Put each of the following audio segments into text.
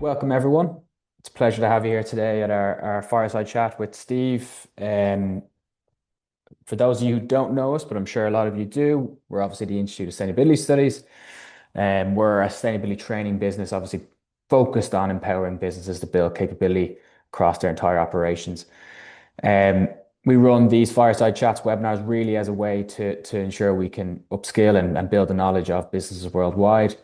Welcome, everyone. It's a pleasure to have you here today at our fireside chat with Steve. For those of you who don't know us, but I'm sure a lot of you do, we're obviously the Institute of Sustainability Studies. We're a sustainability training business, obviously focused on empowering businesses to build capability across their entire operations. Um, we run these fireside chats webinars really as a way to ensure we can upskill and build the knowledge of businesses worldwide.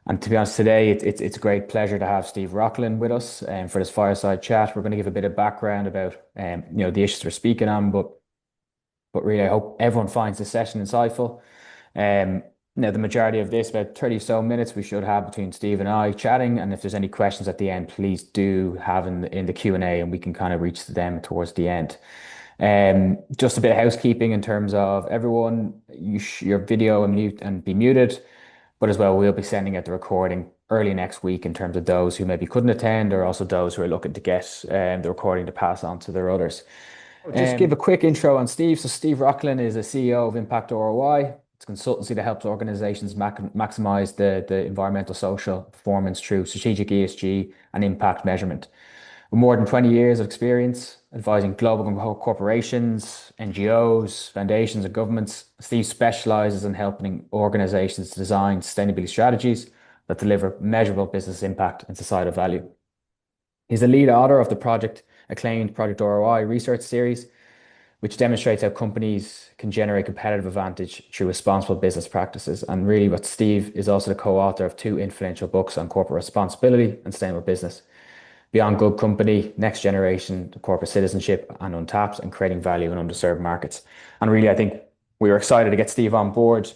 And to be honest, today it's a great pleasure to have Steve Rochlin with us for this fireside chat. We're going to give a bit of background about the issues we're speaking on, but really I hope everyone finds this session insightful. Um, Now the majority of this, about 30 so minutes, we should have between Steve and I chatting. And if there's any questions at the end, please do have in the Q&A and we can kind of reach to them towards the end. Just a bit of housekeeping in terms of everyone, your video and mute and be muted. But as well, we'll be sending out the recording early next week in terms of those who maybe couldn't attend or also those who are looking to get the recording to pass on to their others. Just give a quick intro on Steve. So Steve Rochlin is a CEO of Impact ROI. It's a consultancy that helps organizations maximize the environmental social performance through strategic ESG and impact measurement. With more than 20 years of experience advising global corporations, NGOs, foundations, and governments, Steve specializes in helping organizations to design sustainability strategies that deliver measurable business impact and societal value. He's the lead author of the acclaimed Project ROI research series, which demonstrates how companies can generate competitive advantage through responsible business practices. And really, what Steve is also the co-author of two influential books on corporate responsibility and sustainable business. Beyond Good Company, Next Generation, Corporate Citizenship, and Untapped, and creating value in underserved markets. And really, I think we were excited to get Steve on board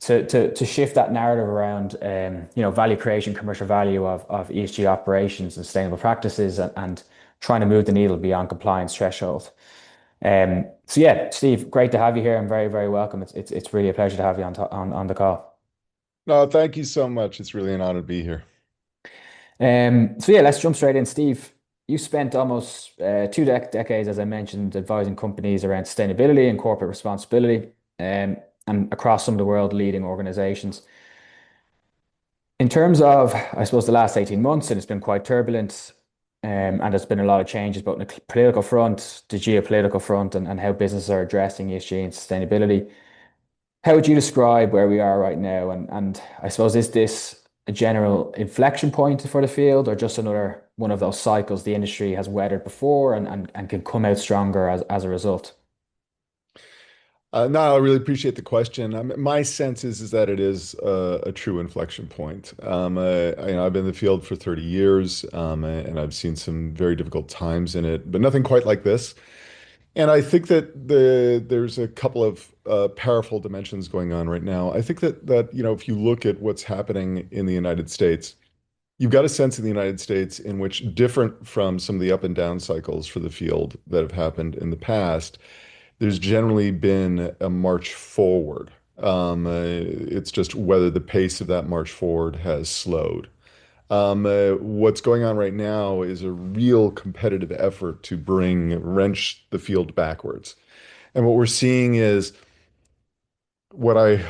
to shift that narrative around value creation, commercial value of ESG operations and sustainable practices, and trying to move the needle beyond compliance threshold. So yeah, Steve, great to have you here. I'm very, very welcome. It's really a pleasure to have you on the call. No, thank you so much. It's really an honor to be here. So yeah, let's jump straight in. Steve, you spent almost two decades, as I mentioned, advising companies around sustainability and corporate responsibility, and across some of the world leading organizations. In terms of, I suppose, the last 18 months, and it's been quite turbulent, and there's been a lot of changes both on the political front, the geopolitical front, and how businesses are addressing ESG and sustainability. How would you describe where we are right now? And I suppose, is this a general inflection point for the field or just another one of those cycles the industry has weathered before and can come out stronger as a result? No, I really appreciate the question. My sense is that it is a true inflection point. I've been in the field for 30 years, and I've seen some very difficult times in it, but nothing quite like this. And I think that there's a couple of powerful dimensions going on right now. I think that if you look at what's happening in the United States, you've got a sense in the United States in which, different from some of the up and down cycles for the field that have happened in the past, there's generally been a march forward. It's just whether the pace of that march forward has slowed. What's going on right now is a real competitive effort to wrench the field backwards. And what we're seeing is what I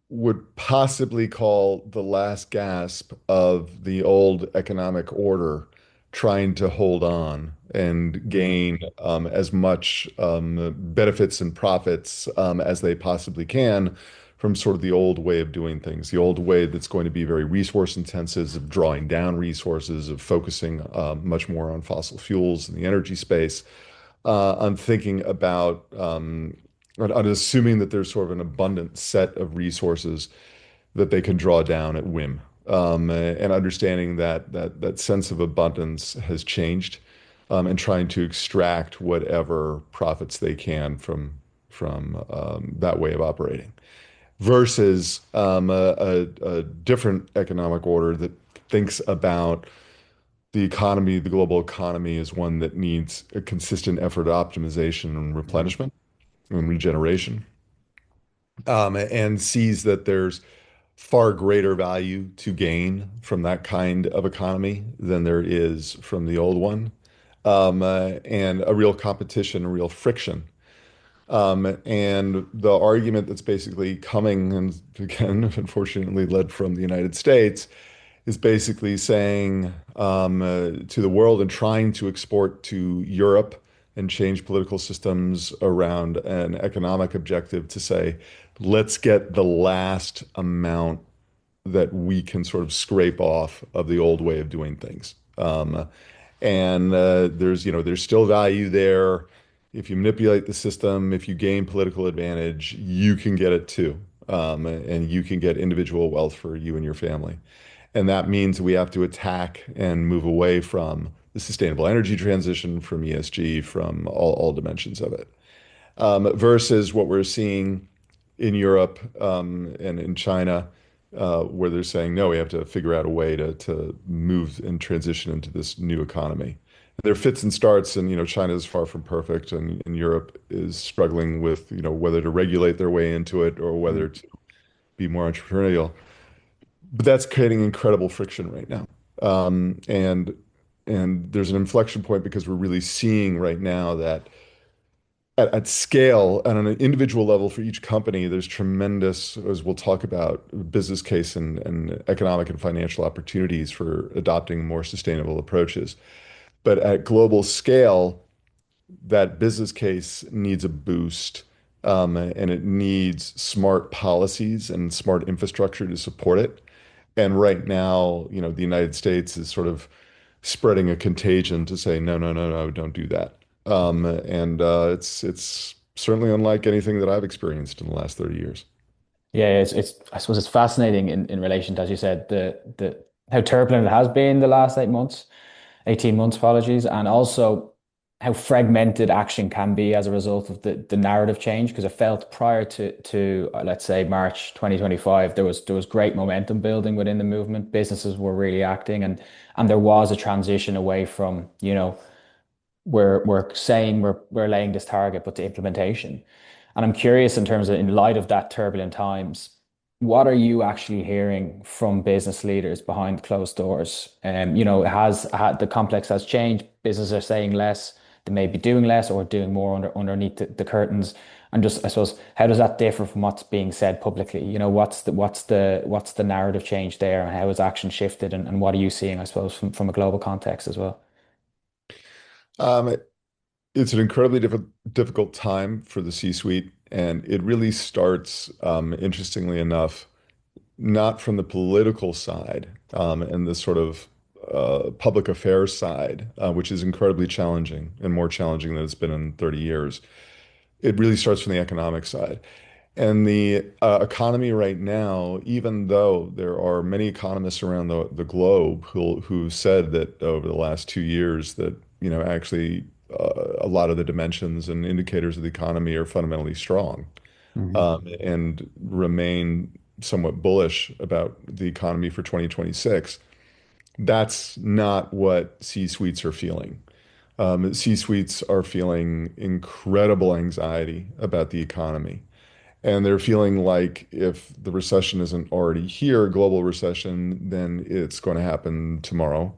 would possibly call the last gasp of the old economic order trying to hold on and gain as much benefits and profits as they possibly can from sort of the old way of doing things, the old way that's going to be very resource intensive, of drawing down resources, of focusing much more on fossil fuels in the energy space. I'm thinking about on assuming that there's sort of an abundant set of resources that they can draw down at whim. And understanding that sense of abundance has changed, and trying to extract whatever profits they can from that way of operating, versus a different economic order that thinks about the economy, the global economy, as one that needs a consistent effort at optimization and replenishment and regeneration, and sees that there's far greater value to gain from that kind of economy than there is from the old one, and a real competition, a real friction. And the argument that's basically coming, and again, unfortunately, led from the United States, is basically saying to the world and trying to export to Europe and change political systems around an economic objective to say, let's get the last amount that we can sort of scrape off of the old way of doing things. And there's still value there. If you manipulate the system, if you gain political advantage, you can get it too. And you can get individual wealth for you and your family. And that means we have to attack and move away from the sustainable energy transition, from ESG, from all dimensions of it. Versus what we're seeing in Europe and in China, where they're saying, no, we have to figure out a way to move and transition into this new economy. There are fits and starts, and China is far from perfect, and Europe is struggling with whether to regulate their way into it or whether Mm. to be more entrepreneurial. But that's creating incredible friction right now. Um, and and there's an inflection point because we're really seeing right now that at scale and on an individual level for each company, there's tremendous, as we'll talk about, business case and economic and financial opportunities for adopting more sustainable approaches. But at global scale, that business case needs a boost, and it needs smart policies and smart infrastructure to support it. And right now, the United States is sort of spreading a contagion to say, no, no, no, no, don't do that. And it's certainly unlike anything that I've experienced in the last 30 years. Yeah, it's I suppose it's fascinating in relation to, as you said, the how turbulent it has been the last 8 months, 18 months, apologies, and also how fragmented action can be as a result of the narrative change. Because it felt prior to let's say March 2025, there was great momentum building within the movement. Businesses were really acting, and there was a transition away from, we're saying we're laying this target, but to implementation. And I'm curious, in terms of, in light of that turbulent times, what are you actually hearing from business leaders behind closed doors? The complex has changed. Businesses are saying less. They may be doing less or doing more underneath the curtains. And just, I suppose, how does that differ from what's being said publicly? What's the narrative change there, and how has action shifted, and what are you seeing, I suppose, from a global context as well? Um, it's an incredibly difficult time for the C-suite, and it really starts, interestingly enough, not from the political side and the sort of public affairs side, which is incredibly challenging and more challenging than it's been in 30 years. It really starts from the economic side. And the economy right now, even though there are many economists around the globe who said that over the last 2 years that, actually a lot of the dimensions and indicators of the economy are fundamentally strong, Hmm. and remain somewhat bullish about the economy for 2026. That's not what C-suites are feeling. C-suites are feeling incredible anxiety about the economy. And they're feeling like if the recession isn't already here, global recession, then it's going to happen tomorrow.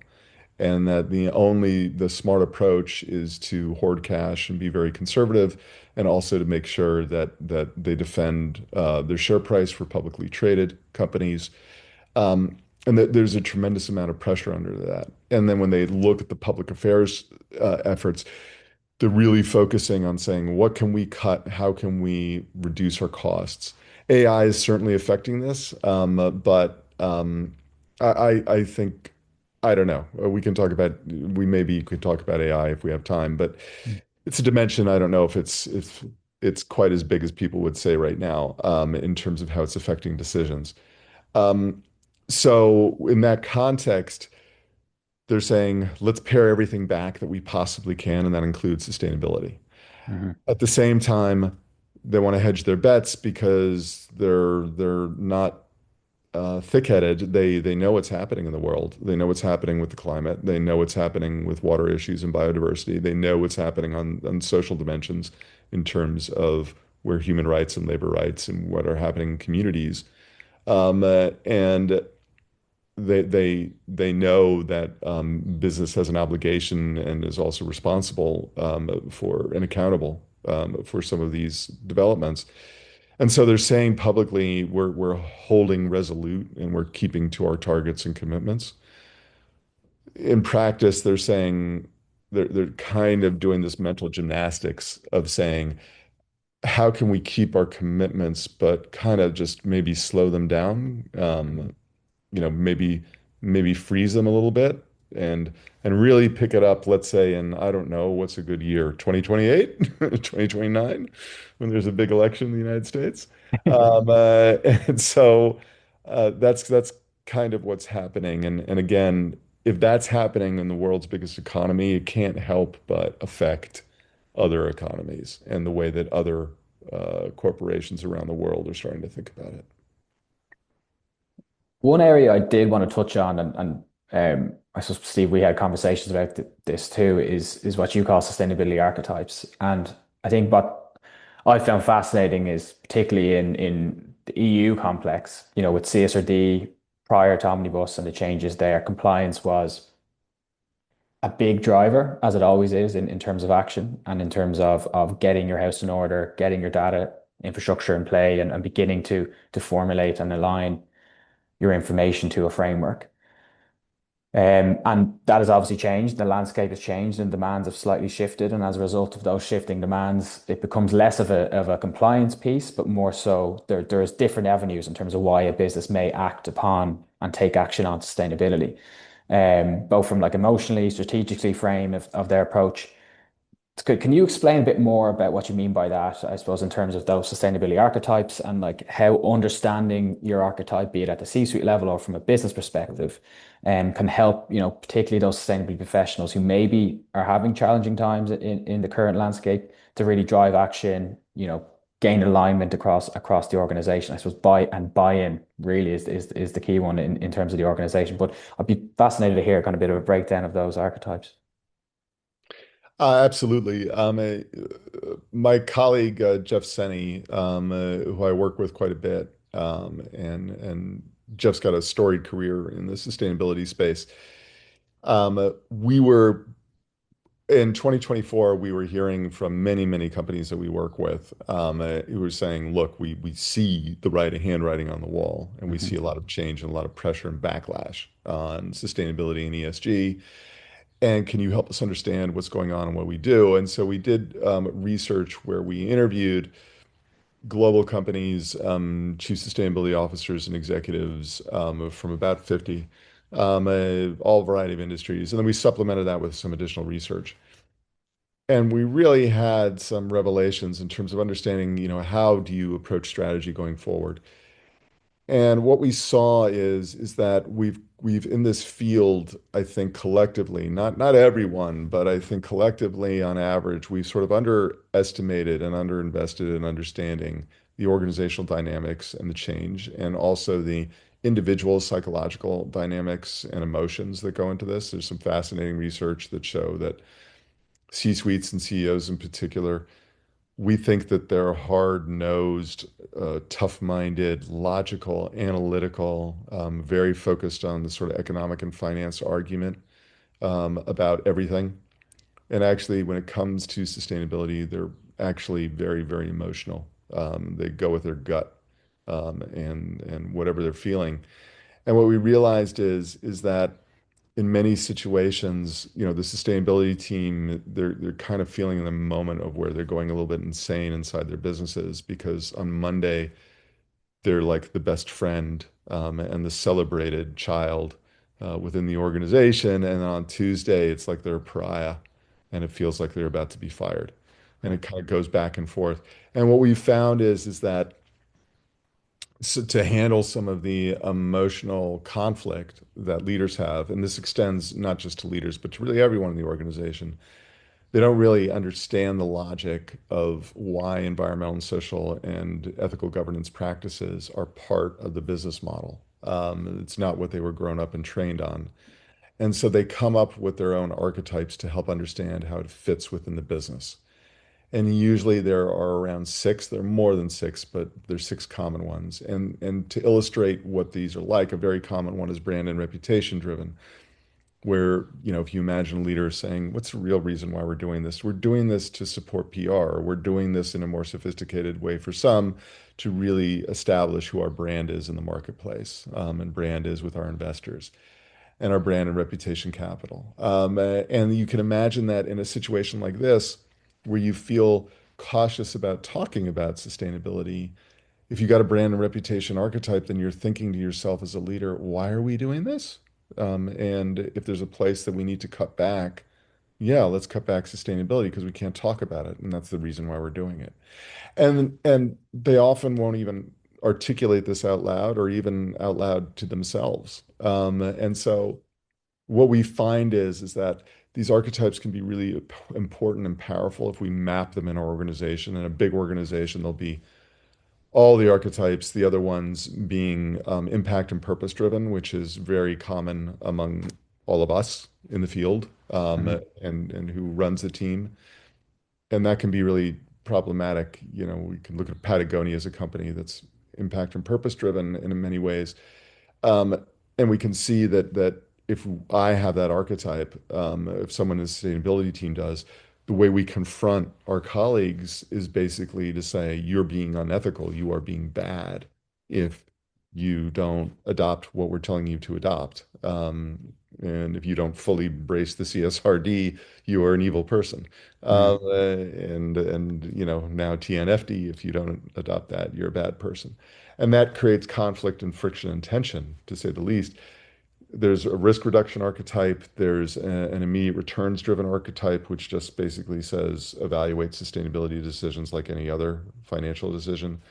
And that the smart approach is to hoard cash and be very conservative, and also to make sure that they defend their share price for publicly traded companies. And that there's a tremendous amount of pressure under that. And then when they look at the public affairs efforts, they're really focusing on saying, what can we cut? How can we reduce our costs? AI is certainly affecting this, but I think, I don't know. We maybe could talk about AI if we have time, but it's a dimension. I don't know if it's quite as big as people would say right now, in terms of how it's affecting decisions. Um, so in that context, they're saying, let's pare everything back that we possibly can, and that includes sustainability. Hmm. At the same time, they want to hedge their bets because they're not thick-headed. They know what's happening in the world. They know what's happening with the climate. They know what's happening with water issues and biodiversity. They know what's happening on social dimensions in terms of where human rights and labor rights and what are happening in communities. And they know that business has an obligation and is also responsible for and accountable for some of these developments. And so they're saying publicly we're holding resolute and we're keeping to our targets and commitments. In practice, they're saying they're kind of doing this mental gymnastics of saying, how can we keep our commitments, but kind of just maybe slow them down? Maybe freeze them a little bit and really pick it up, let's say, in, I don't know, what's a good year, 2028, 2029, when there's a big election in the United States. And so that's kind of what's happening. And again, if that's happening in the world's biggest economy, it can't help but affect other economies and the way that other corporations around the world are starting to think about it. One area I did want to touch on, and I suppose, Steve, we had conversations about this too, is what you call sustainability archetypes. And I think what I found fascinating is particularly in the EU complex, with CSRD prior to Omnibus and the changes there, compliance was a big driver, as it always is in terms of action and in terms of getting your house in order, getting your data infrastructure in play and beginning to formulate and align your information to a framework. And that has obviously changed. The landscape has changed and demands have slightly shifted. And as a result of those shifting demands, it becomes less of a compliance piece, but more so there's different avenues in terms of why a business may act upon and take action on sustainability. Both from like emotionally, strategically frame of their approach. It's good. Can you explain a bit more about what you mean by that, I suppose, in terms of those sustainability archetypes and like how understanding your archetype, be it at the C-suite level or from a business perspective, can help, particularly those sustainability professionals who maybe are having challenging times in the current landscape to really drive action, gain alignment across the organization. I suppose buy-in really is the key one in terms of the organization. But I'd be fascinated to hear kind of a bit of a breakdown of those archetypes. Absolutely. My colleague Jeff Senny, who I work with quite a bit, and Jeff's got a storied career in the sustainability space. We were in 2024, we were hearing from many, many companies that we work with, who were saying, "Look, we see the handwriting on the wall, and we see a Mhm. lot of change and a lot of pressure and backlash on sustainability and ESG. And can you help us understand what's going on and what we do?" And so we did research where we interviewed global companies, chief sustainability officers and executives from about 50, all variety of industries. And then we supplemented that with some additional research. And we really had some revelations in terms of understanding, how do you approach strategy going forward? And what we saw is that we've in this field, I think collectively, not everyone, but I think collectively on average, we've sort of underestimated and underinvested in understanding the organizational dynamics and the change, and also the individual psychological dynamics and emotions that go into this. There's some fascinating research that show that C-suites and CEOs in particular, we think that they're hard-nosed, tough-minded, logical, analytical, very focused on the sort of economic and finance argument about everything. And actually, when it comes to sustainability, they're actually very, very emotional. They go with their gut and whatever they're feeling. And what we realized is that in many situations, the sustainability team, they're kind of feeling in the moment of where they're going a little bit insane inside their businesses because on Monday they're like the best friend and the celebrated child within the organization, and on Tuesday it's like they're a pariah, and it feels like they're about to be fired, and it kind of goes back and forth. And what we found is that so to handle some of the emotional conflict that leaders have, and this extends not just to leaders, but to really everyone in the organization, they don't really understand the logic of why environmental and social and ethical governance practices are part of the business model. It's not what they were grown up and trained on. And so they come up with their own archetypes to help understand how it fits within the business. And usually there are around six. There are more than six, but there's six common ones. And to illustrate what these are like, a very common one is brand and reputation driven. where, if you imagine a leader saying, what's the real reason why we're doing this? We're doing this to support PR, or we're doing this in a more sophisticated way for some to really establish who our brand is in the marketplace, and brand is with our investors and our brand and reputation capital. And you can imagine that in a situation like this, where you feel cautious about talking about sustainability, if you got a brand and reputation archetype, then you're thinking to yourself as a leader, why are we doing this? And if there's a place that we need to cut back, yeah, let's cut back sustainability because we can't talk about it. And that's the reason why we're doing it. And they often won't even articulate this out loud or even out loud to themselves. And so what we find is that these archetypes can be really important and powerful if we map them in our organization. In a big organization, there'll be all the archetypes, the other ones being impact and purpose driven, which is very common among all of us in the field, Mhm. and who runs the team. And that can be really problematic. We can look at Patagonia as a company that's impact and purpose driven in many ways. Um, and we can see that if I have that archetype, if someone in the sustainability team does, the way we confront our colleagues is basically to say, you're being unethical, you are being bad if you don't adopt what we're telling you to adopt. And if you don't fully embrace the CSRD, you are an evil person. Mhm. And now TNFD, if you don't adopt that, you're a bad person. And that creates conflict and friction and tension, to say the least. There's a risk reduction archetype. There's an immediate returns driven archetype, which just basically says evaluate sustainability decisions like any other financial decision.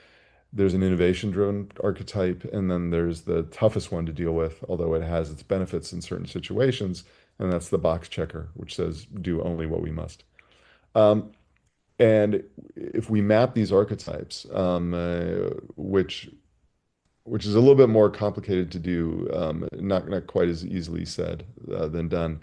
There's an innovation driven archetype. And then there's the toughest one to deal with, although it has its benefits in certain situations. And that's the box checker, which says do only what we must. Um, and if we map these archetypes, which is a little bit more complicated to do, not quite as easily said than done,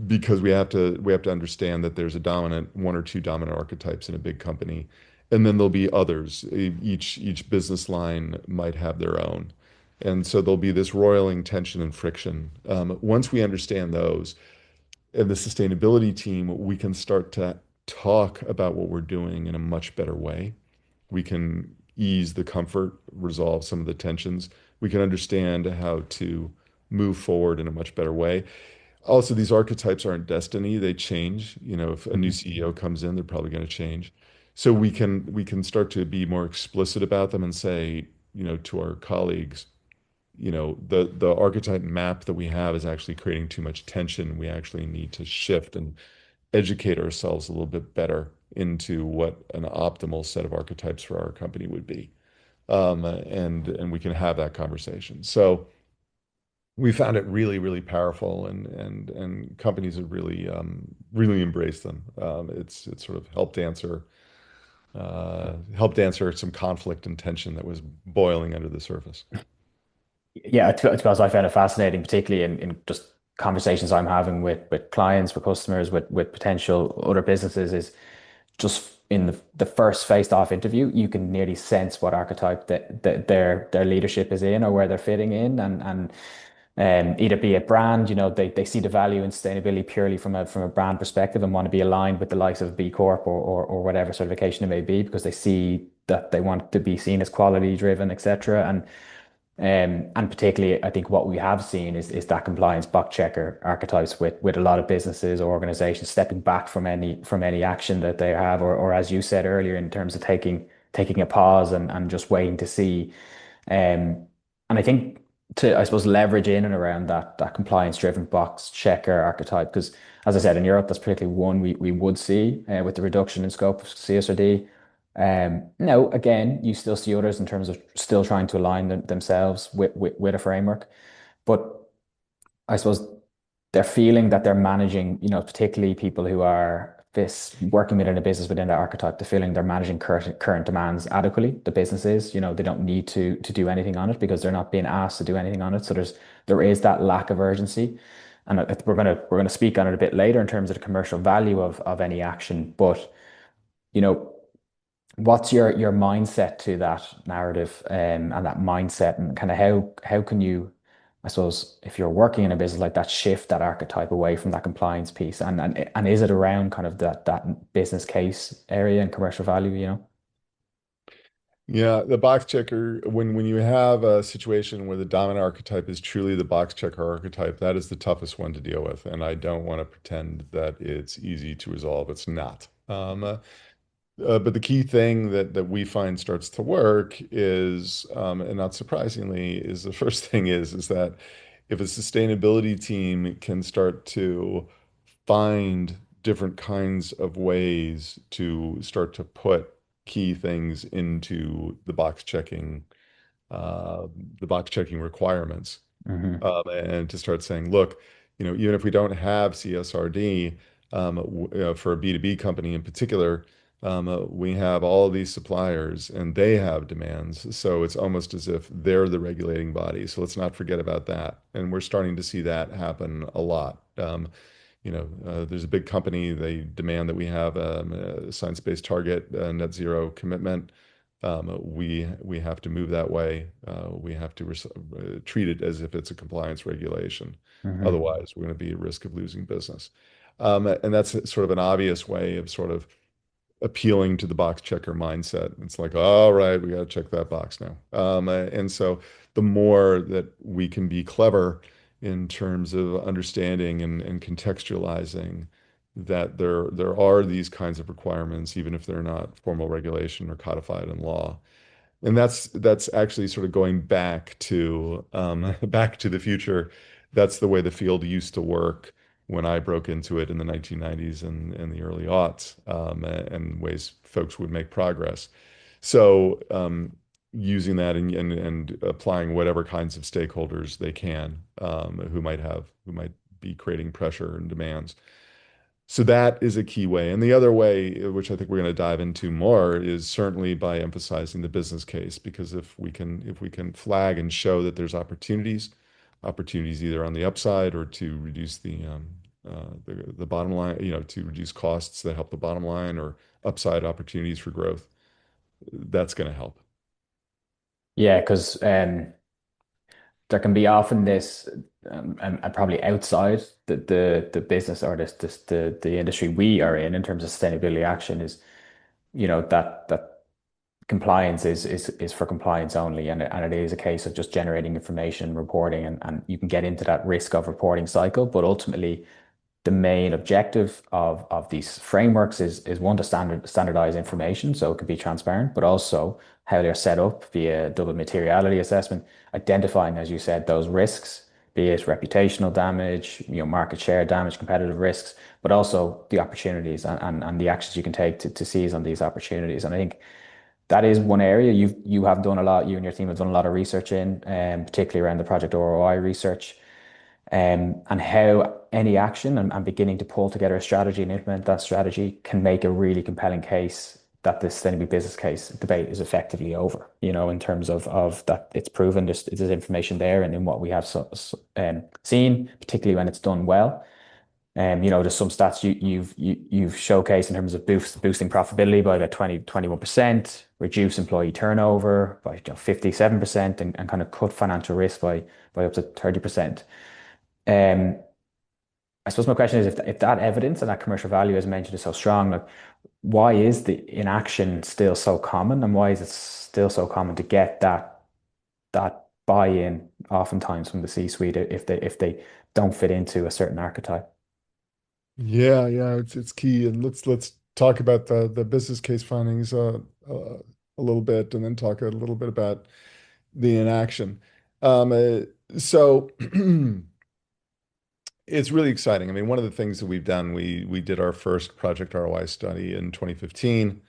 because we have to understand that there's a dominant one or two dominant archetypes in a big company, and then there'll be others. Each business line might have their own, and so there'll be this roiling tension and friction. Once we understand those, and the sustainability team, we can start to talk about what we're doing in a much better way. We can ease the comfort, resolve some of the tensions. We can understand how to move forward in a much better way. Also, these archetypes aren't destiny. They change. If a new Mhm. CEO comes in, they're probably going to change. So we can start to be more explicit about them and say, to our colleagues, the archetype map that we have is actually creating too much tension. We actually need to shift and educate ourselves a little bit better into what an optimal set of archetypes for our company would be. And we can have that conversation. So we found it really, really powerful, and companies have really embraced them. It's sort of helped answer some conflict and tension that was boiling under the surface. Yeah, to be honest, I found it fascinating, particularly in just conversations I'm having with clients, with customers, with potential other businesses, is just in the first faced-off interview, you can nearly sense what archetype that their leadership is in or where they're fitting in, and either be a brand, they see the value in sustainability purely from a brand perspective and want to be aligned with the likes of B Corp or whatever certification it may be because they see that they want to be seen as quality driven, etc. And particularly, I think what we have seen is that compliance box checker archetypes with a lot of businesses or organizations stepping back from any action that they have, or as you said earlier, in terms of taking a pause and just waiting to see. And I think to, I suppose, leverage in and around that compliance driven box checker archetype, because as I said, in Europe, that's particularly one we would see with the reduction in scope of CSRD. No, again, you still see others in terms of still trying to align themselves with a framework. But I suppose they're feeling that they're managing, particularly people who are this working within a business within their archetype, they're feeling they're managing current demands adequately. The business is, they don't need to do anything on it because they're not being asked to do anything on it. So there is that lack of urgency. And we're gonna speak on it a bit later in terms of the commercial value of any action. But you know, what's your mindset to that narrative and that mindset, and kind of how can you, I suppose if you're working in a business like that, shift that archetype away from that compliance piece, and is it around kind of that business case area and commercial value, you know? Yeah, the box checker, when you have a situation where the dominant archetype is truly the box checker archetype, that is the toughest one to deal with. And I don't want to pretend that it's easy to resolve. It's not. But the key thing that we find starts to work is, and not surprisingly, is the first thing is that if a sustainability team can start to find different kinds of ways to start to put key things into uh, the box checking requirements, Hmm. and to start saying, look, even if we don't have CSRD, for a B2B company in particular, we have all these suppliers and they have demands. So it's almost as if they're the regulating body. So let's not forget about that. And we're starting to see that happen a lot. There's a big company, they demand that we have a science-based target, net zero commitment. We have to move that way. We have to treat it as if it's a compliance regulation. Hmm. Otherwise, we're going to be at risk of losing business. And that's sort of an obvious way of sort of appealing to the box checker mindset. It's like, all right, we got to check that box now. And so the more that we can be clever in terms of understanding and contextualizing that there are these kinds of requirements, even if they're not formal regulation or codified in law. And that's actually sort of going back to Back to the Future. That's the way the field used to work when I broke into it in the 1990s and the early aughts, and ways folks would make progress. So using that and applying whatever kinds of stakeholders they can, who might be creating pressure and demands. So that is a key way. And the other way, which I think we're going to dive into more, is certainly by emphasizing the business case. Because if we can flag and show that there's opportunities either on the upside or to reduce the bottom line, to reduce costs that help the bottom line, or upside opportunities for growth, that's going to help. Yeah, because there can be often this, and probably outside the business or the industry we are in terms of sustainability action is, that compliance is for compliance only, and it is a case of just generating information, reporting, and you can get into that risk of reporting cycle, but ultimately the main objective of these frameworks is one, to standardize information so it can be transparent, but also how they're set up via double materiality assessment, identifying, as you said, those risks, be it reputational damage, market share damage, competitive risks, but also the opportunities and the actions you can take to seize on these opportunities. And I think that is one area you have done a lot, you and your team have done a lot of research in, particularly around the project ROI research, and how any action and beginning to pull together a strategy and implement that strategy can make a really compelling case that the sustainable business case debate is effectively over, in terms of that it's proven there's information there, and in what we have seen, particularly when it's done well. There's some stats you've showcased in terms of boosting profitability by about 21%, reduce employee turnover by 57%, and kind of cut financial risk by up to 30%. Um, I suppose my question is, if that evidence and that commercial value, as mentioned, is so strong, like, why is the inaction still so common, and why is it still so common to get that buy-in oftentimes from the C-suite if they don't fit into a certain archetype? Yeah, yeah, it's key. And let's talk about the business case findings a little bit, and then talk a little bit about the inaction. So it's really exciting. I mean, one of the things that we've done, we did our first Project ROI study in 2015,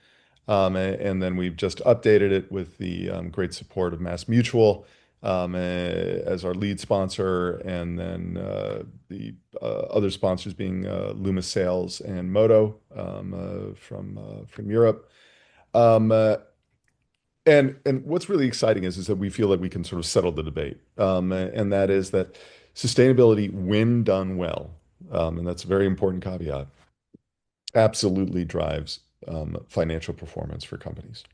and then we've just updated it with the great support of Mass Mutual, as our lead sponsor, and then the other sponsors being Luma Sales and Moto, from Europe. Um, uh, and what's really exciting is that we feel like we can sort of settle the debate, and that is that sustainability, when done well, and that's a very important caveat, absolutely drives financial performance for companies.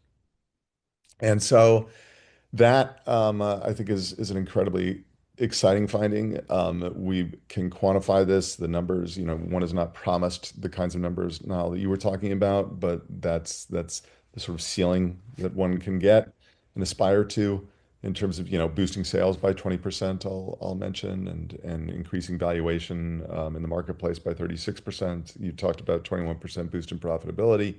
And so that, I think, is an incredibly exciting finding. We can quantify this. The numbers, one is not promised the kinds of numbers now that you were talking about, but that's the sort of ceiling that one can get and aspire to in terms of, boosting sales by 20%, I'll mention, and increasing valuation in the marketplace by 36%. You talked about 21% boost in profitability.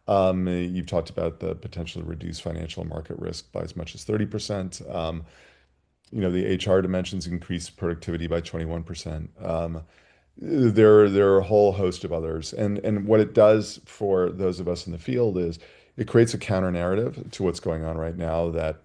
You've talked about the potential to reduce financial market risk by as much as 30%. The HR dimensions increase productivity by 21%. There are a whole host of others. And what it does for those of us in the field is it creates a counter narrative to what's going on right now that,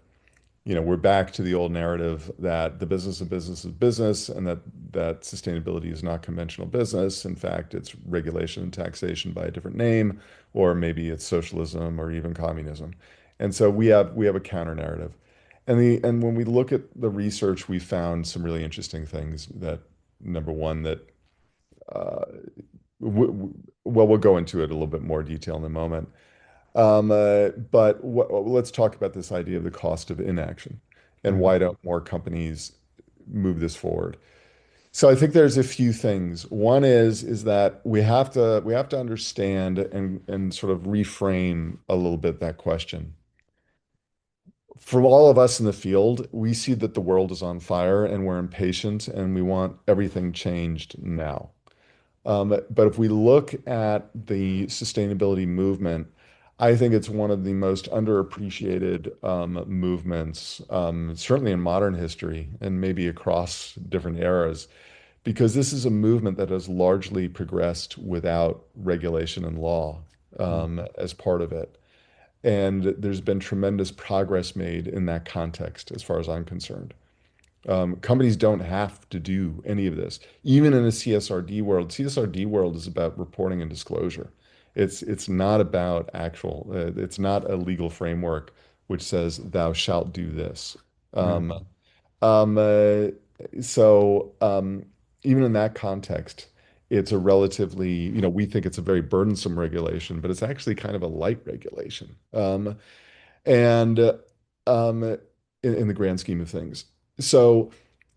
we're back to the old narrative that the business of business is business and that sustainability is not conventional business. In fact, it's regulation and taxation by a different name, or maybe it's socialism or even communism. And so we have a counter narrative. And when we look at the research, we found some really interesting things that number one, that uh, well, we'll go into it a little bit more detail in a moment. But let's talk about this idea of the cost of inaction and Mhm. why don't more companies move this forward. So I think there's a few things. One is that we have to understand and sort of reframe a little bit that question. For all of us in the field, we see that the world is on fire and we're impatient and we want everything changed now. But if we look at the sustainability movement, I think it's one of the most underappreciated movements, certainly in modern history and maybe across different eras, because this is a movement that has largely progressed without regulation and law as part of it. And there's been tremendous progress made in that context, as far as I'm concerned. Companies don't have to do any of this. Even in a CSRD world is about reporting and disclosure. It's not about it's not a legal framework which says thou shalt do this. Um, Mhm. um, uh, so even in that context, it's a relatively, we think it's a very burdensome regulation, but it's actually kind of a light regulation. And in the grand scheme of things. So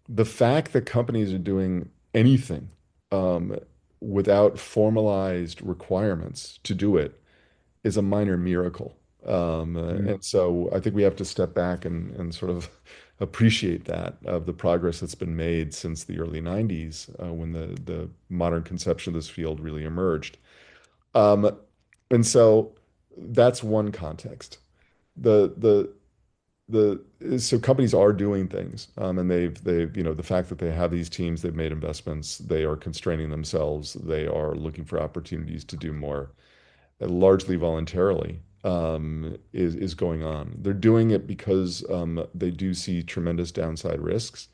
the fact that companies are doing anything um, without formalized requirements to do it is a minor miracle. Mhm. And so I think we have to step back and sort of appreciate that of the progress that's been made since the early 90s when the modern conception of this field really emerged. Um, and so that's one context. The the so companies are doing things, and they've the fact that they have these teams, they've made investments, they are constraining themselves, they are looking for opportunities to do more, largely voluntarily, is going on. They're doing it because they do see tremendous downside risks.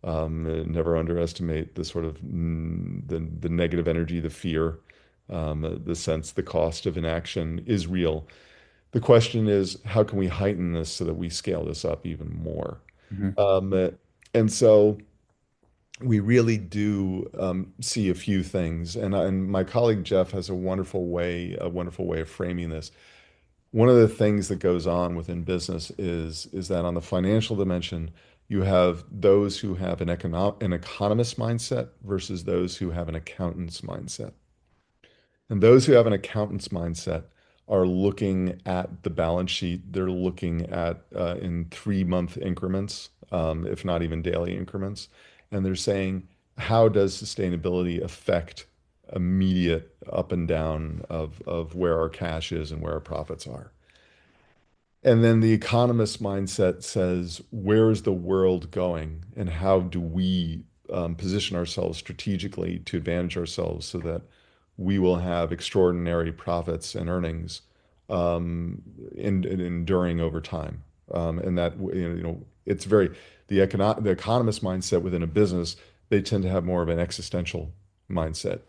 Never underestimate the sort of the negative energy, the fear, the sense, the cost of inaction is real. The question is, how can we heighten this so that we scale this up even more? Mhm. Um, and so we really do see a few things, and my colleague Jeff has a wonderful way of framing this. One of the things that goes on within business is that on the financial dimension, you have those who have an economist mindset versus those who have an accountant's mindset. And those who have an accountant's mindset are looking at the balance sheet. They're looking at in 3 month increments, if not even daily increments. And they're saying, how does sustainability affect immediate up and down of where our cash is and where our profits are? And then the economist mindset says, where is the world going and how do we position ourselves strategically to advantage ourselves so that we will have extraordinary profits and earnings enduring over time. And that, it's very, the economist mindset within a business, they tend to have more of an existential mindset.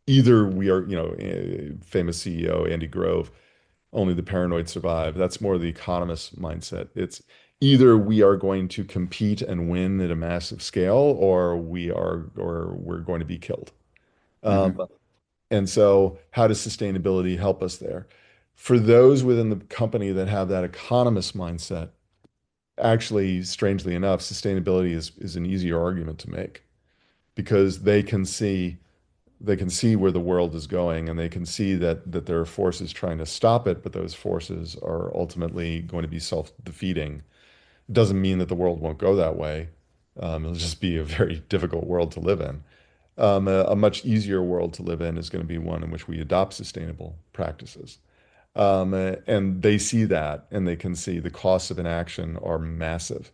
Either we are, famous CEO Andy Grove, only the paranoid survive. That's more the economist mindset. It's either we are going to compete and win at a massive scale, or we're going to be killed. Um, Mhm. and so, how does sustainability help us there? For those within the company that have that economist mindset, actually, strangely enough, sustainability is an easier argument to make because they can see where the world is going and they can see that there are forces trying to stop it, but those forces are ultimately going to be self-defeating. It doesn't mean that the world won't go that way. It'll just be a very difficult world to live in. A much easier world to live in is going to be one in which we adopt sustainable practices. And they see that, and they can see the costs of inaction are massive.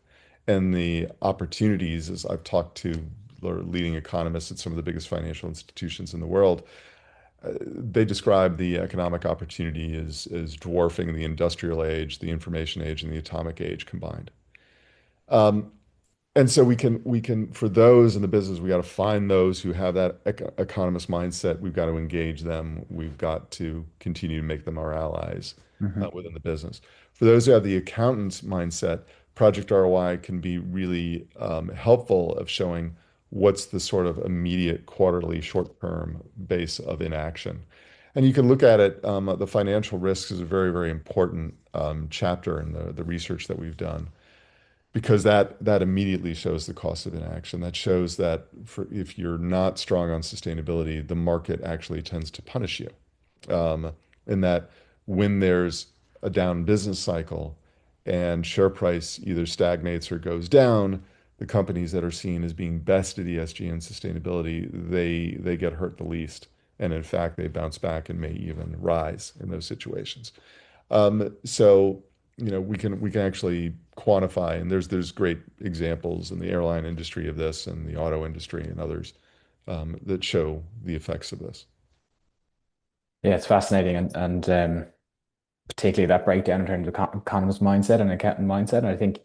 And the opportunities, as I've talked to leading economists at some of the biggest financial institutions in the world, they describe the economic opportunity as dwarfing the industrial age, the information age, and the atomic age combined. Um, and so we can for those in the business, we got to find those who have that economist mindset. We've got to engage them. We've got to continue to make them our allies Hmm. within the business. For those who have the accountant's mindset, Project ROI can be really helpful of showing what's the sort of immediate quarterly short-term base of inaction. And you can look at it, the financial risks is a very, very important chapter in the research that we've done because that immediately shows the cost of inaction. That shows that if you're not strong on sustainability, the market actually tends to punish you. In that when there's a down business cycle and share price either stagnates or goes down, the companies that are seen as being best at ESG and sustainability, they get hurt the least. And in fact, they bounce back and may even rise in those situations. So, we can actually quantify, and there's great examples in the airline industry of this and the auto industry and others that show the effects of this. Yeah, it's fascinating, and particularly that breakdown in terms of economist mindset and accountant mindset. And I think,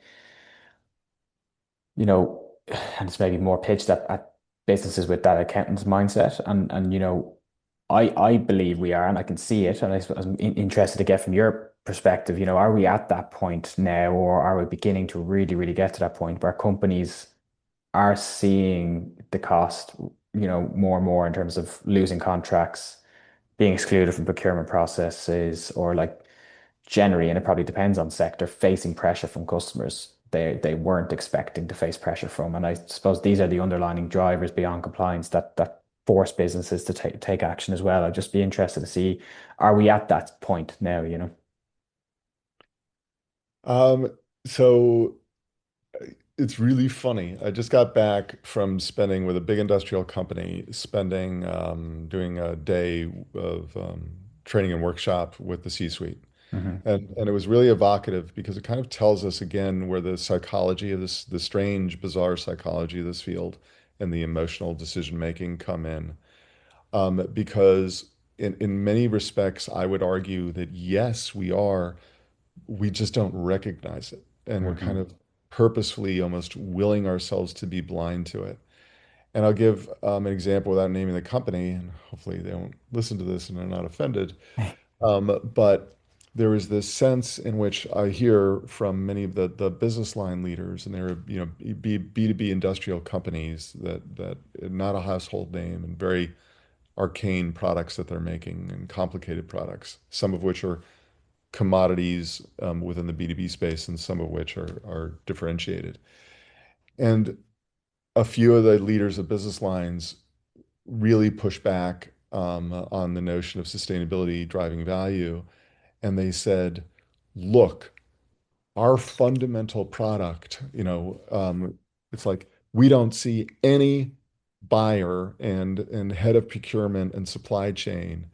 and it's maybe more pitched at businesses with that accountant's mindset. And I believe we are, and I can see it. And I'm interested to get from your perspective, are we at that point now, or are we beginning to really, really get to that point where companies are seeing the cost, more and more in terms of losing contracts, being excluded from procurement processes, or like generally, and it probably depends on sector, facing pressure from customers they weren't expecting to face pressure from. And I suppose these are the underlying drivers beyond compliance that force businesses to take action as well. I'd just be interested to see, are we at that point now? Um, so it's really funny. I just got back from spending with a big industrial company, doing a day of training and workshop with the C-suite. Hmm. And it was really evocative because it kind of tells us again where the psychology of this, the strange, bizarre psychology of this field and the emotional decision making come in. Because in many respects, I would argue that yes, we just don't recognize it. And we're kind Hmm. of purposefully almost willing ourselves to be blind to it. And I'll give an example without naming the company, and hopefully they won't listen to this and are not offended. But there is this sense in which I hear from many of the business line leaders, and they're B2B industrial companies that not a household name and very arcane products that they're making and complicated products, some of which are commodities within the B2B space, and some of which are differentiated. And a few of the leaders of business lines really push back on the notion of sustainability driving value. And they said, look, our fundamental product, it's like we don't see any buyer and head of procurement and supply chain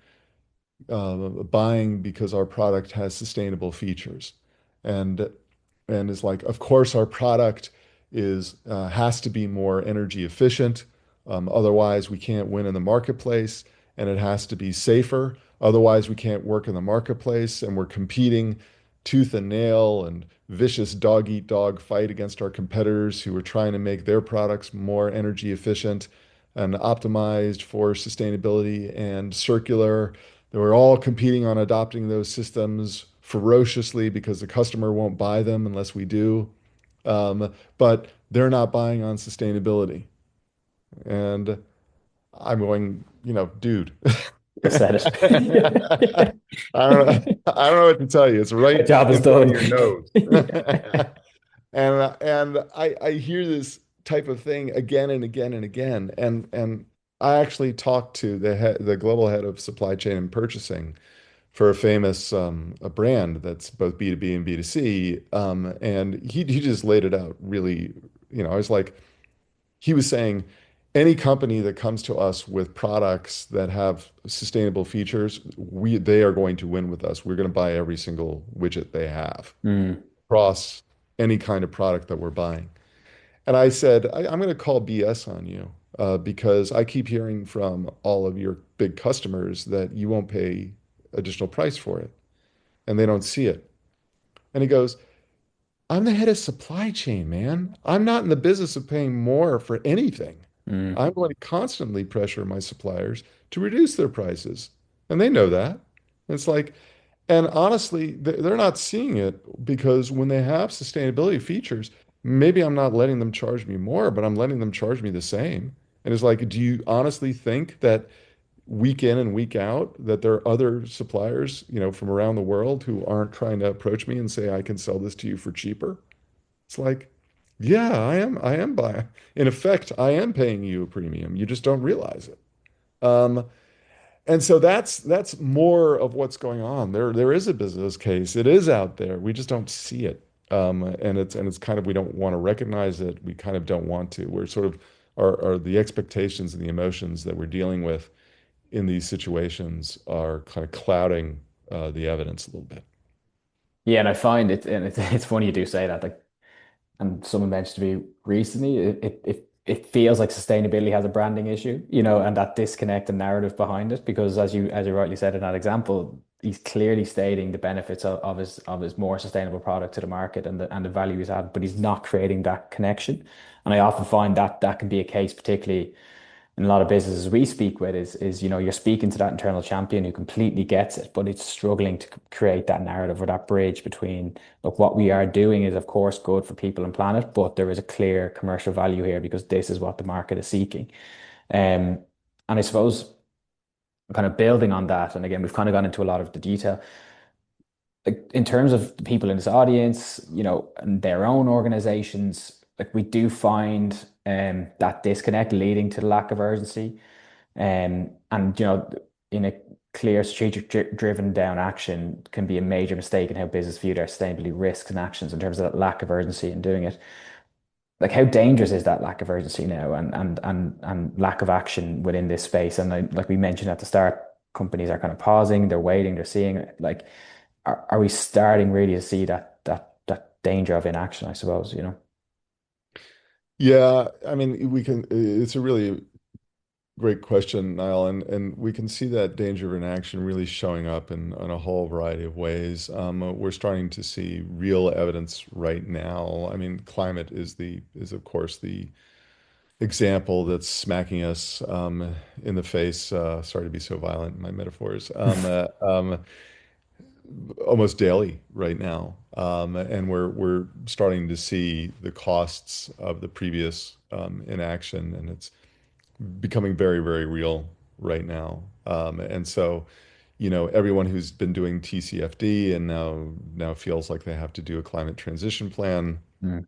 buying because our product has sustainable features. And and is like, of course, our product is has to be more energy efficient. Otherwise, we can't win in the marketplace, and it has to be safer. Otherwise, we can't work in the marketplace, and we're competing tooth and nail and vicious dog eat dog fight against our competitors who are trying to make their products more energy efficient and optimized for sustainability and circular. They were all competing on adopting those systems ferociously because the customer won't buy them unless we do. But they're not buying on sustainability. And I'm going, dude. Just said I it. don't know. I don't know what to tell you. It's My right job is in front of done. your nose. And I hear this type of thing again and again and again. And I actually talked to the global head of supply chain and purchasing for a famous a brand that's both B2B and B2C. And he just laid it out really, I was like, he was saying any company that comes to us with products that have sustainable features, they are going to win with us. We're going to buy every single widget they have Mm, across any kind of product that we're buying. And I said, I'm going to call BS on you because I keep hearing from all of your big customers that you won't pay additional price for it and they don't see it. And he goes, I'm the head of supply chain, man. I'm not in the business of paying more for anything. mm. I'm going to constantly pressure my suppliers to reduce their prices. And they know that. It's like, and honestly, they're not seeing it because when they have sustainability features, maybe I'm not letting them charge me more, but I'm letting them charge me the same. And it's like, do you honestly think that week in and week out that there are other suppliers, from around the world who aren't trying to approach me and say, I can sell this to you for cheaper? It's like, yeah, I am buying. In effect, I am paying you a premium. You just don't realize it. Um, and so that's more of what's going on. There is a business case. It is out there. We just don't see it. And it's kind of we don't want to recognize it. We kind of don't want to. We're sort of are the expectations and the emotions that we're dealing with in these situations are kind of clouding the evidence a little bit. Yeah, and I find it, and it's funny you do say that. Like, and someone mentioned to me recently, it feels like sustainability has a branding issue, and that disconnect and narrative behind it. Because as you rightly said in that example, he's clearly stating the benefits of his more sustainable product to the market and the value he's had, but he's not creating that connection. And I often find that that can be a case, particularly in a lot of businesses we speak with, is you're speaking to that internal champion who completely gets it, but it's struggling to create that narrative or that bridge between, look, what we are doing is of course good for people and planet, but there is a clear commercial value here because this is what the market is seeking. And I suppose kind of building on that, and again, we've kind of gone into a lot of the detail, like in terms of the people in this audience, and their own organizations, like we do find that disconnect leading to the lack of urgency. And in a clear strategic driven down action can be a major mistake in how business view their sustainability risks and actions in terms of that lack of urgency in doing it. Like how dangerous is that lack of urgency now and lack of action within this space? And like we mentioned at the start, companies are kind of pausing, they're waiting, they're seeing it. Like, are we starting really to see that danger of inaction, I suppose? Yeah, I mean, it's a really great question, Niall, and we can see that danger of inaction really showing up in a whole variety of ways. We're starting to see real evidence right now. I mean, climate is of course the example that's smacking us in the face. Sorry to be so violent in my metaphors. Almost daily right now, and we're starting to see the costs of the previous inaction, and it's becoming very, very real right now. And so, everyone who's been doing TCFD and now feels like they have to do a climate transition plan, Mm,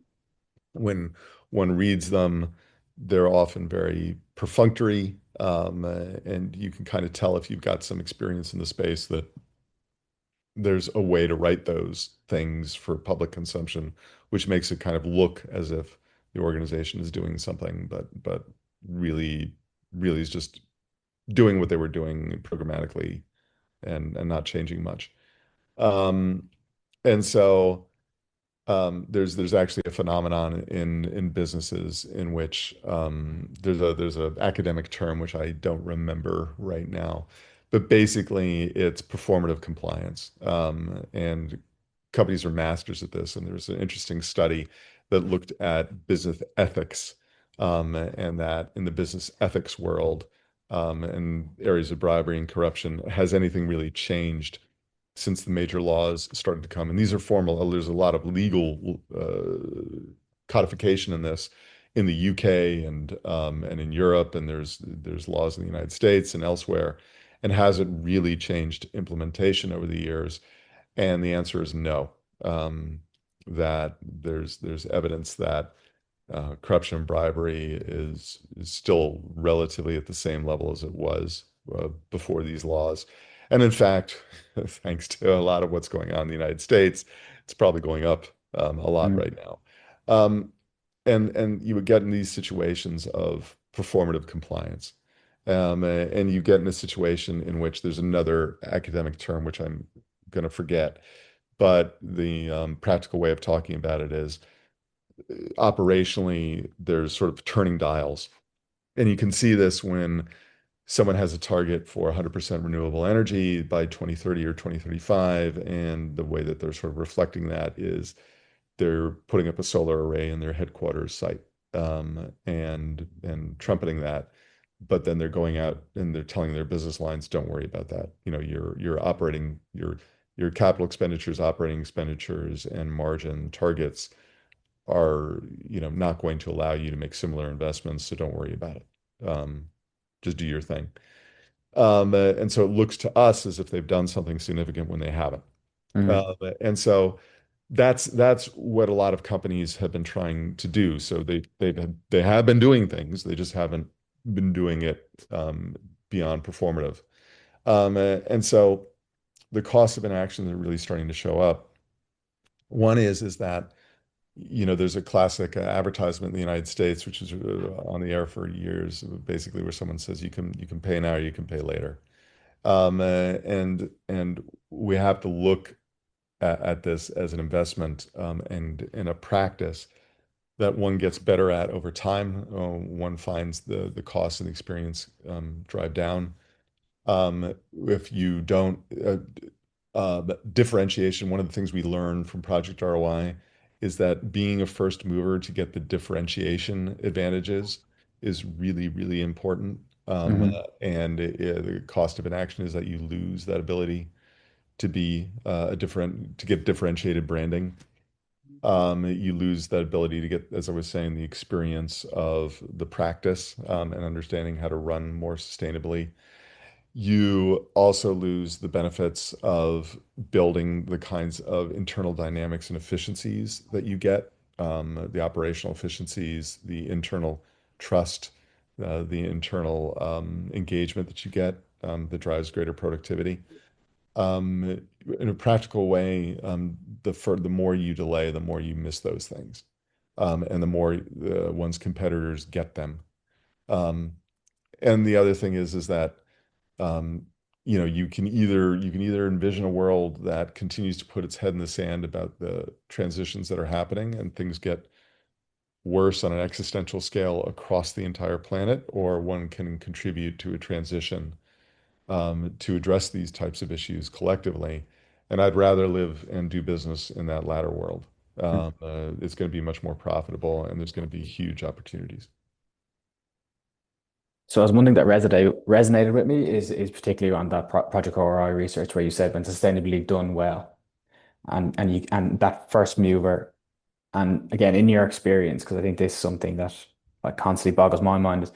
when one reads them, they're often very perfunctory. And you can kind of tell if you've got some experience in the space that there's a way to write those things for public consumption, which makes it kind of look as if the organization is doing something, but really, really is just doing what they were doing programmatically and not changing much. Um, and so there's actually a phenomenon in businesses in which there's a academic term which I don't remember right now, but basically it's performative compliance. And companies are masters at this. And there's an interesting study that looked at business ethics, and that in the business ethics world, and areas of bribery and corruption, has anything really changed since the major laws started to come? And these are formal, there's a lot of legal codification in this in the UK and in Europe, and there's laws in the United States and elsewhere. And has it really changed implementation over the years? And the answer is no. Um, that there's evidence that corruption and bribery is still relatively at the same level as it was before these laws. And in fact, thanks to a lot of what's going on in the United States, it's probably going up a lot Mm, right now. Um, and you would get in these situations of performative compliance. And you get in a situation in which there's another academic term, which I'm going to forget, but the practical way of talking about it is operationally, there's sort of turning dials. And you can see this when someone has a target for 100% renewable energy by 2030 or 2035. And the way that they're sort of reflecting that is they're putting up a solar array in their headquarters site and trumpeting that. But then they're going out and they're telling their business lines, don't worry about that. You know, your operating your capital expenditures, operating expenditures, and margin targets are, you know, not going to allow you to make similar investments, so don't worry about it. Just do your thing. And so it looks to us as if they've done something significant when they haven't. mm, And so that's what a lot of companies have been trying to do. So they have been doing things, they just haven't been doing it beyond performative. And so the cost of inaction are really starting to show up. One is that you know, there's a classic advertisement in the United States, which is on the air for years, basically where someone says you can pay now or you can pay later, and we have to look at this as an investment and in a practice that one gets better at over time. One finds the cost and experience drive down. If you don't differentiation, one of the things we learned from Project ROI is that being a first mover to get the differentiation advantages is really, really important. mhm. And the cost of inaction is that you lose that ability to be to get differentiated branding. You lose that ability to get, as I was saying, the experience of the practice and understanding how to run more sustainably. You also lose the benefits of building the kinds of internal dynamics and efficiencies that you get, the operational efficiencies, the internal trust, the internal engagement that you get that drives greater productivity. In a practical way, the more you delay, the more you miss those things, and the more one's competitors get them. Um, and the other thing is that um, you know, you can either envision a world that continues to put its head in the sand about the transitions that are happening and things get worse on an existential scale across the entire planet, or one can contribute to a transition to address these types of issues collectively. And I'd rather live and do business in that latter world. It's going to be much more profitable, and there's going to be huge opportunities. So as one thing that resonated with me is particularly on that Project ROI research where you said when sustainably done well and that first mover and again in your experience because I think this is something that like constantly boggles my mind is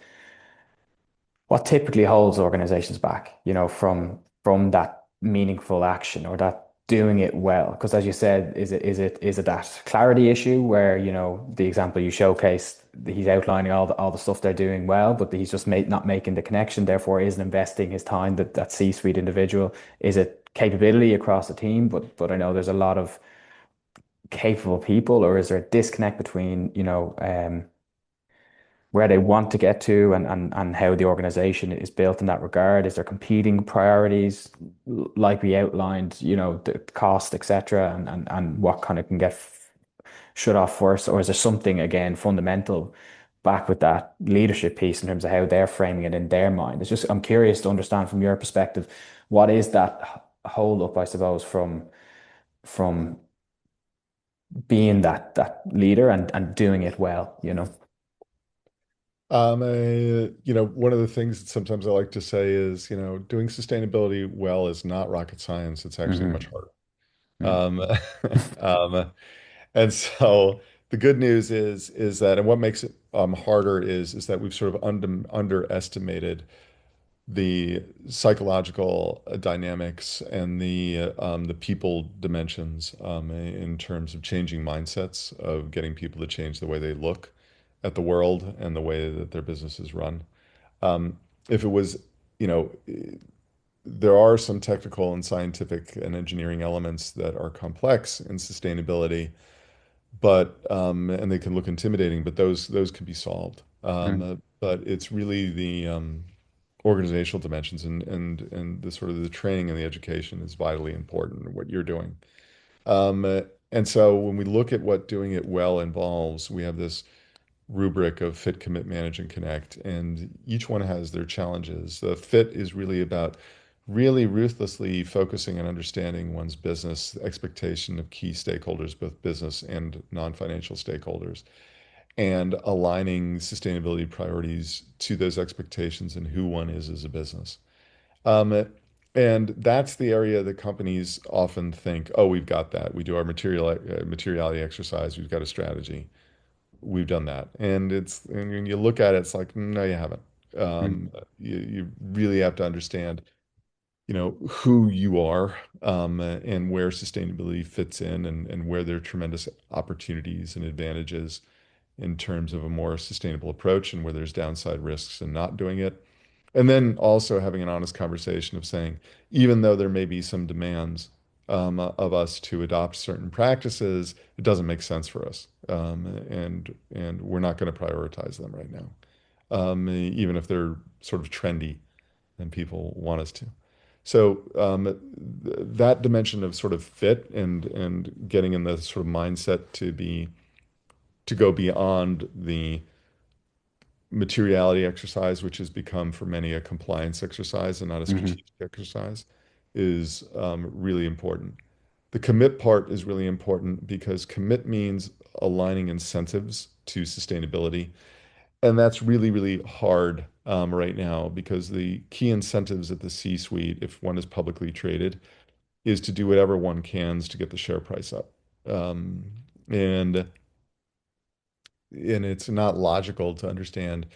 what typically holds organizations back, you know, from that meaningful action or that doing it well? Because as you said, is it that clarity issue where, you know, the example you showcased, he's outlining all the stuff they're doing well, but he's just not making the connection, therefore isn't investing his time that C-suite individual. Is it capability across the team? But I know there's a lot of capable people, or is there a disconnect between, you know, where they want to get to and how the organization is built in that regard? Is there competing priorities like we outlined, you know, the cost, etc., and what kind of can get shut off first? Or is there something again fundamental back with that leadership piece in terms of how they're framing it in their mind? It's just I'm curious to understand from your perspective, what is that hold up, I suppose, from being that leader and doing it well, you know? You know, one of the things that sometimes I like to say is, you know, doing sustainability well is not rocket science. It's actually much Hmm. harder. Um, um, and so the good news is that, and what makes it harder is that we've sort of underestimated the psychological dynamics and the people dimensions in terms of changing mindsets of getting people to change the way they look at the world and the way that their business is run. Um, if it was, you know, there are some technical and scientific and engineering elements that are complex in sustainability, but and they can look intimidating, but those can be solved. Mm, But it's really the organizational dimensions and the sort of the training and the education is vitally important in what you're doing. And so when we look at what doing it well involves, we have this rubric of fit, commit, manage, and connect, and each one has their challenges. The fit is really about really ruthlessly focusing on understanding one's business expectation of key stakeholders, both business and non-financial stakeholders, and aligning sustainability priorities to those expectations and who one is as a business. Um, and that's the area that companies often think, oh, we've got that. We do our materiality exercise. We've got a strategy. We've done that. And when you look at it, it's like, no, you haven't. mm, You really have to understand, who you are, and where sustainability fits in and where there are tremendous opportunities and advantages in terms of a more sustainable approach and where there's downside risks in not doing it. And then also having an honest conversation of saying, even though there may be some demands of us to adopt certain practices, it doesn't make sense for us, and we're not going to prioritize them right now, even if they're sort of trendy and people want us to. So that dimension of sort of fit and getting in the sort of mindset to go beyond the materiality exercise, which has become for many a compliance exercise and not a mhm, strategic exercise, is really important. The commit part is really important because commit means aligning incentives to sustainability. And that's really, really hard right now because the key incentives at the C-suite, if one is publicly traded, is to do whatever one can to get the share price up. Um, and and it's not logical to understand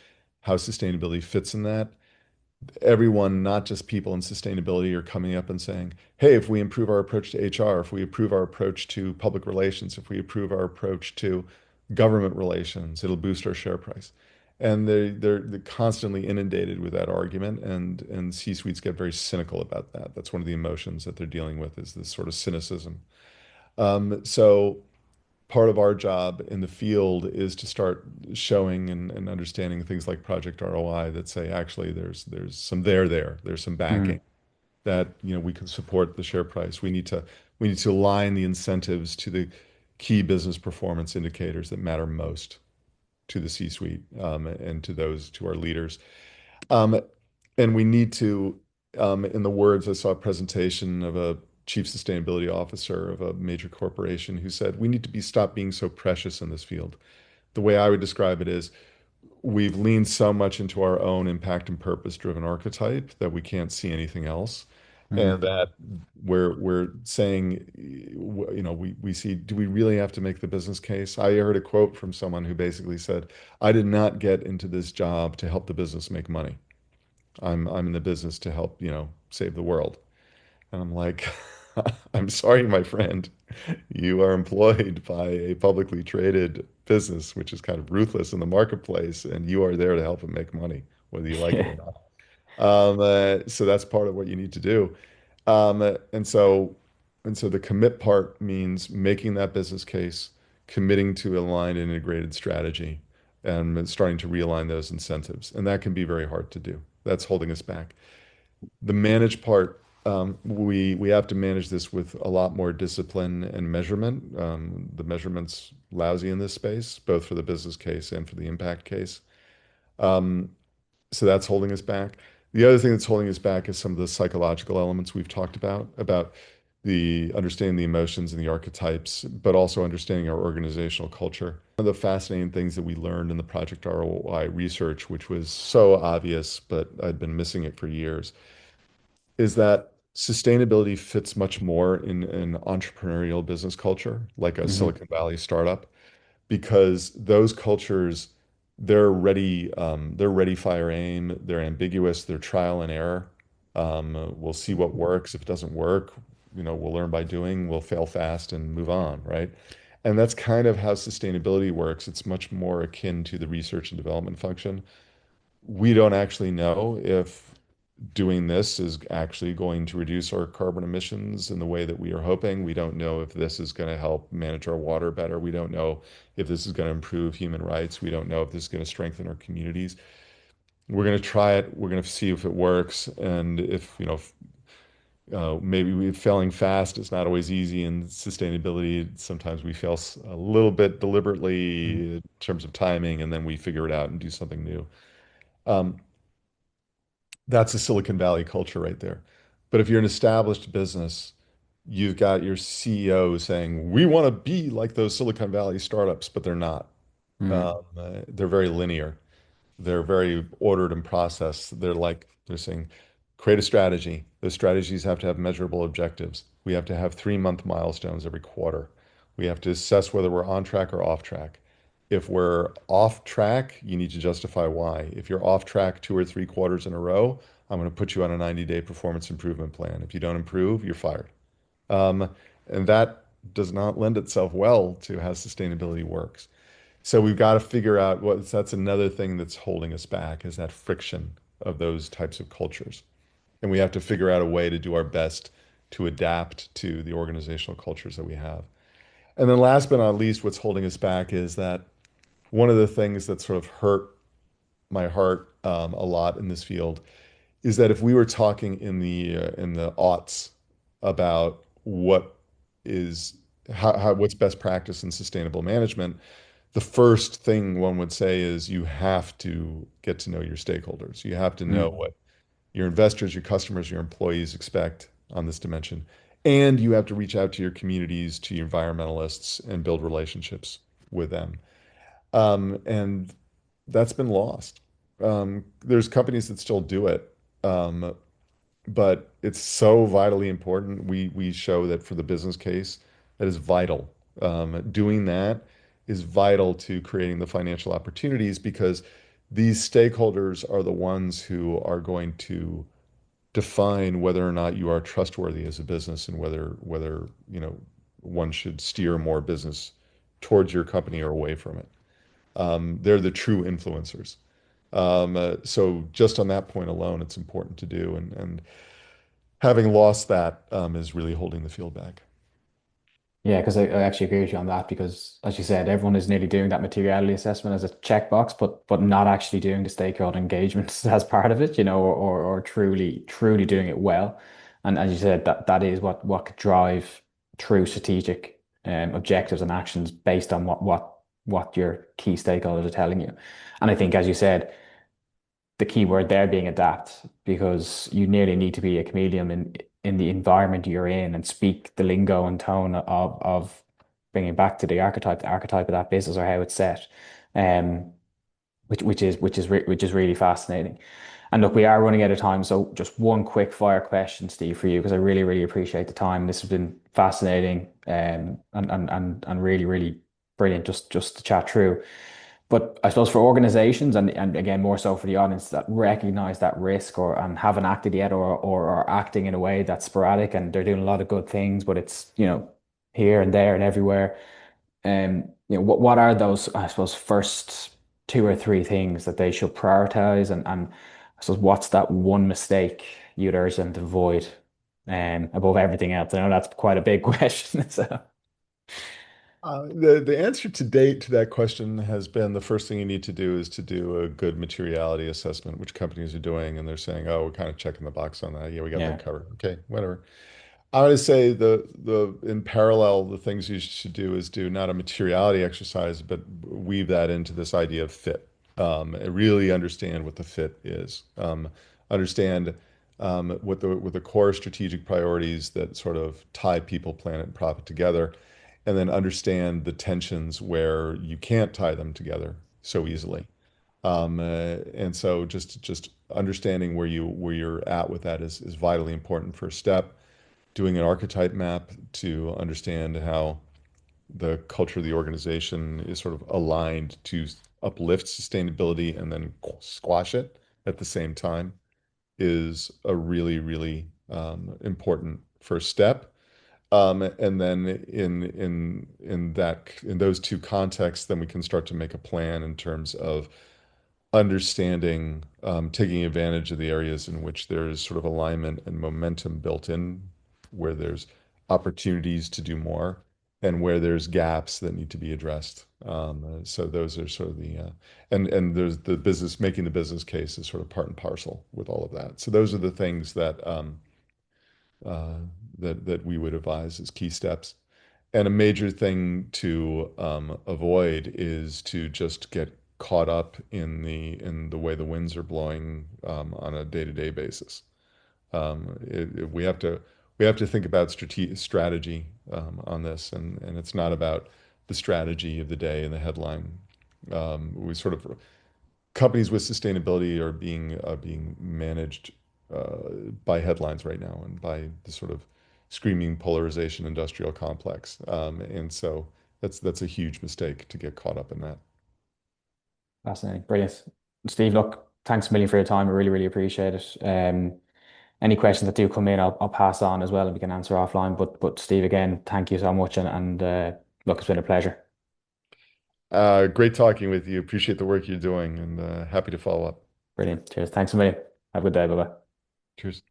how sustainability fits in that. Everyone, not just people in sustainability, are coming up and saying, hey, if we improve our approach to HR, if we improve our approach to public relations, if we improve our approach to government relations, it'll boost our share price. And they're constantly inundated with that argument, and C-suites get very cynical about that. That's one of the emotions that they're dealing with is this sort of cynicism. So part of our job in the field is to start showing and understanding things like Project ROI that say actually there's some there's some backing mm, that we can support the share price. We need to align the incentives to the key business performance indicators that matter most to the C-suite, and to our leaders. Um, and we need to, in the words, I saw a presentation of a chief sustainability officer of a major corporation who said, we need to stop being so precious in this field. The way I would describe it is we've leaned so much into our own impact and purpose driven archetype that we can't see anything else. And mm. that we're saying, we see, do we really have to make the business case? I heard a quote from someone who basically said, I did not get into this job to help the business make money. I'm in the business to help, save the world. And I'm like, I'm sorry, my friend. You are employed by a publicly traded business, which is kind of ruthless in the marketplace, and you are there to help it make money, whether you like it or not. So that's part of what you need to do. And so the commit part means making that business case, committing to aligned and integrated strategy, and starting to realign those incentives. And that can be very hard to do. That's holding us back. The manage part, we have to manage this with a lot more discipline and measurement. The measurement's lousy in this space, both for the business case and for the impact case. Um, so that's holding us back. The other thing that's holding us back is some of the psychological elements we've talked about the understanding the emotions and the archetypes, but also understanding our organizational culture. One of the fascinating things that we learned in the Project ROI research, which was so obvious, but I'd been missing it for years, is that sustainability fits much more in an entrepreneurial business culture, like a Mhm, Silicon Valley startup, because those cultures they're ready, fire, aim. They're ambiguous. They're trial and error. We'll see what works. If it doesn't work, we'll learn by doing. We'll fail fast and move on, right? And that's kind of how sustainability works. It's much more akin to the research and development function. We don't actually know if doing this is actually going to reduce our carbon emissions in the way that we are hoping. We don't know if this is going to help manage our water better. We don't know if this is going to improve human rights. We don't know if this is going to strengthen our communities. We're going to try it. We're going to see if it works. And if, maybe we failing fast is not always easy in sustainability. Sometimes we fail a little bit Mm. deliberately in terms of timing, and then we figure it out and do something new. Um, that's a Silicon Valley culture right there. But if you're an established business, you've got your CEO saying, we want to be like those Silicon Valley startups, but they're not. Mm. They're very linear. They're very ordered and processed. They're saying, create a strategy. Those strategies have to have measurable objectives. We have to have 3-month milestones every quarter. We have to assess whether we're on track or off track. If we're off track, you need to justify why. If you're off track 2 or 3 quarters in a row, I'm going to put you on a 90-day performance improvement plan. If you don't improve, you're fired. Um, and that does not lend itself well to how sustainability works. So we've got to figure out that's another thing that's holding us back is that friction of those types of cultures. And we have to figure out a way to do our best to adapt to the organizational cultures that we have. And then last but not least, what's holding us back is that one of the things that sort of hurt my heart a lot in this field is that if we were talking in the aughts about what is what's best practice in sustainable management, the first thing one would say is you have to get to know your stakeholders. You have to know Mm. what your investors, your customers, your employees expect on this dimension. And you have to reach out to your communities, to your environmentalists, and build relationships with them. And that's been lost. There's companies that still do it, but it's so vitally important. We show that for the business case, that is vital. Doing that is vital to creating the financial opportunities because these stakeholders are the ones who are going to define whether or not you are trustworthy as a business and whether one should steer more business towards your company or away from it. They're the true influencers. So just on that point alone, it's important to do, and having lost that is really holding the field back. Yeah, because I actually agree with you on that because, as you said, everyone is nearly doing that materiality assessment as a checkbox, but not actually doing the stakeholder engagement as part of it, or truly doing it well. And as you said, that is what could drive true strategic objectives and actions based on what your key stakeholders are telling you. And I think, as you said, the key word there being adapt because you nearly need to be a chameleon in the environment you're in and speak the lingo and tone of bringing back to the archetype of that business or how it's set, um, which is really fascinating. And look, we are running out of time, so just one quick fire question, Steve, for you because I really appreciate the time. This has been fascinating, and really brilliant just to chat through. But I suppose for organizations and again more so for the audience that recognize that risk or and haven't acted yet or are acting in a way that's sporadic and they're doing a lot of good things, but it's here and there and everywhere. What are those, I suppose, first 2 or 3 things that they should prioritize and I suppose what's that one mistake you'd urge them to avoid above everything else? I know that's quite a big question. So The answer to date to that question has been the first thing you need to do is to do a good materiality assessment, which companies are doing, and they're saying, "Oh, we're kind of checking the box on that. Yeah, we got that yeah. covered. Okay, whatever." I would say the in parallel, the things you should do is do not a materiality exercise, but weave that into this idea of fit. And really understand what the fit is. Understand what the core strategic priorities that sort of tie people, planet, and profit together, and then understand the tensions where you can't tie them together so easily. And so just understanding where you're at with that is vitally important first step. Doing an archetype map to understand how the culture of the organization is sort of aligned to uplift sustainability and then squash it at the same time is a really, really important first step. And then in those two contexts, then we can start to make a plan in terms of understanding, taking advantage of the areas in which there's sort of alignment and momentum built in, where there's opportunities to do more, and where there's gaps that need to be addressed. So those are sort of and there's the business, making the business case is sort of part and parcel with all of that. So those are the things uh, that we would advise as key steps. And a major thing to avoid is to just get caught up in the way the winds are blowing on a day-to-day basis. We have to think about strategy on this, and it's not about the strategy of the day and the headline. We sort of companies with sustainability are being managed by headlines right now and by the sort of screaming polarization industrial complex. And so that's a huge mistake to get caught up in that. Fascinating. Brilliant. Steve, look, thanks a million for your time. I really, really appreciate it. Any questions that do come in, I'll pass on as well and we can answer offline. But Steve, again, thank you so much. And look, it's been a pleasure. Great talking with you. Appreciate the work you're doing and happy to follow up. Brilliant. Cheers. Thanks a million. Have a good day. Bye bye. Cheers.